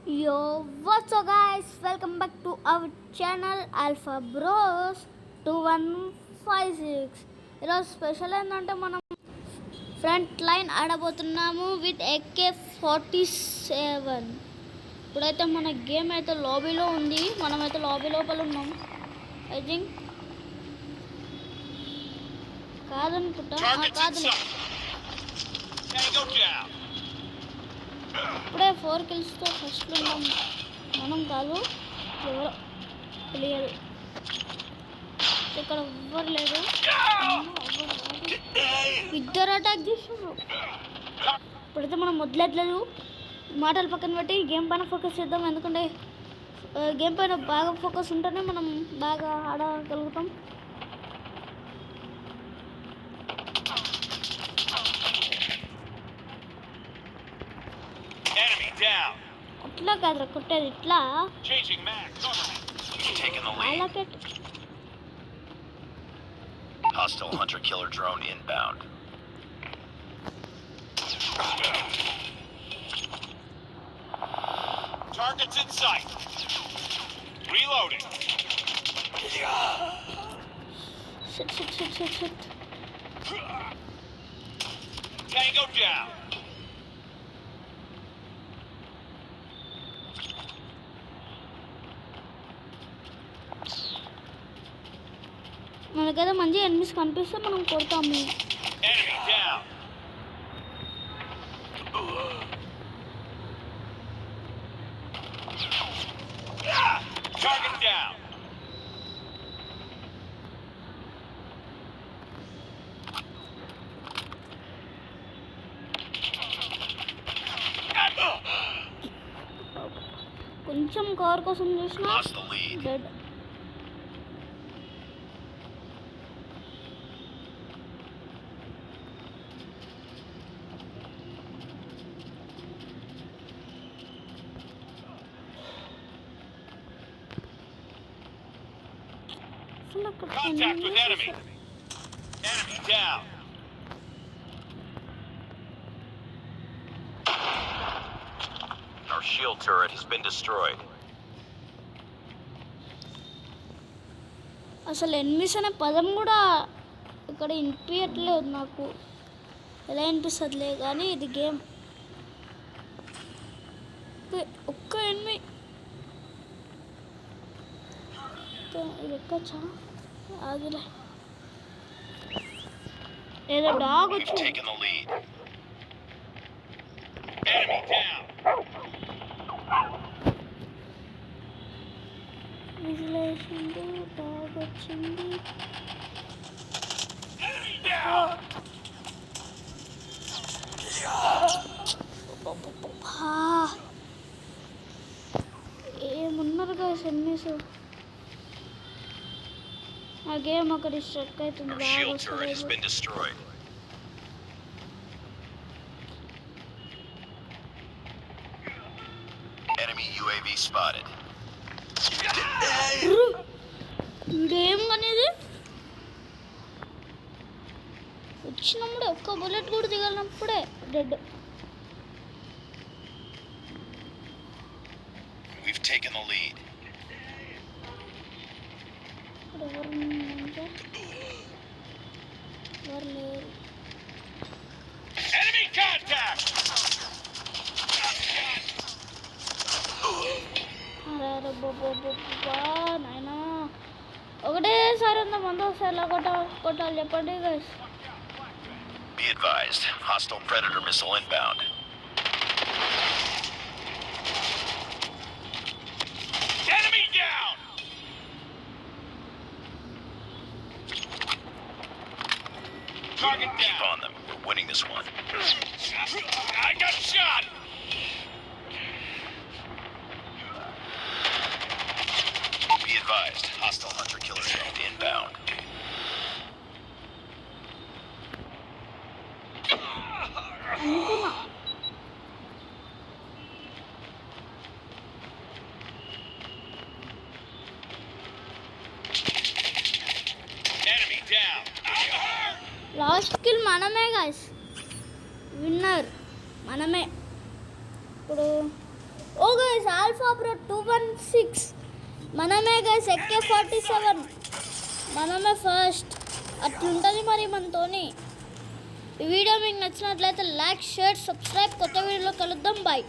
Yo, what's up guys? Welcome back to our channel Alpha Bros 2156. ఈరోజు special ఏంటంటే మనం front line ఆడబోతున్నాము with AK-47. ఇప్పుడైతే మన game అయితే లాబీలో ఉంది, మనమైతే లాబీ లోపల ఉన్నాం. ఐ థింక్ కాదనుకుంటా, కాదు. ఇప్పుడే 4 కిల్స్తో ఫస్ట్ ఉన్నాం. మనం కాదు, ఎవరో తెలియదు. ఇక్కడ ఎవ్వరు లేరు, ఇద్దరు అటాక్ చేసారు. ఇప్పుడైతే మనం మొదలెట్లేదు, మాటలు పక్కన పెట్టి గేమ్ పైన ఫోకస్ చేద్దాం. ఎందుకంటే గేమ్ పైన బాగా ఫోకస్ ఉంటేనే మనం బాగా ఆడగలుగుతాం. అట్లా కాదురా కొట్టేది, ఇట్లా Hostile hunter-killer drone inbound. Targets in sight. Reloading. Shit. Tango down. మనకైతే మంచి ఎనిమిస్ కనిపిస్తే మనం కొడతాము. Enemy down. Target down. కొంచెం కవర్ కోసం చూసిన Lost the lead. Dead. Contact with enemy. Enemy down. Our shield turret has been destroyed. అసలు enemies అనే పదం కూడా ఇక్కడ వినిపించట్లేదు నాకు. ఎలా వినిపిస్తుందిలే కానీ ఇది గేమ్. ఒక్క ఎనిమి ఇది ఎక్కచ్చా? ఆగిలే, ఏదో డాగ్ వచ్చి Taking the lead. Enemy down. విజిలేసింది, డాగ్ వచ్చింది. Enemy down. ఏమున్నారు కదా ఎనిమిస్. ఆ గేమ్ ఒకటి స్ట్రక్ అవుతుంది, Our బాగా shield turret has వస్తుంది. been destroyed. Enemy UAV spotted. ఇదేం అనేది వచ్చినప్పుడే ఒక్క బుల్లెట్ కూడా దిగలినప్పుడే dead. We've taken the lead. ఇక్కడ ఎవరు లేరు. Enemy contact. అరే బొబ్బా నాయనా, ఒకటేసారి ఉందా మంద ఒకసారి ఎలా కొట్టాలి చెప్పండి guys. Be advised, hostile predator missile inbound. Enemy down. Target down. Keep on them. We're winning this one. I got shot. Be advised, hostile hunter-killer drone inbound. అనుకున్నా Enemy down. లాస్ట్ కిల్ మనమే guys, winner మనమే. ఇప్పుడు okay guys alpha bro 216 మనమే guys AK-47 మనమే first అట్లుంటుంది మరి మనతోని. ఈ వీడియో మీకు నచ్చినట్లయితే లైక్ షేర్ సబ్స్క్రైబ్. కొత్త వీడియోలో కలుద్దాం. బాయ్.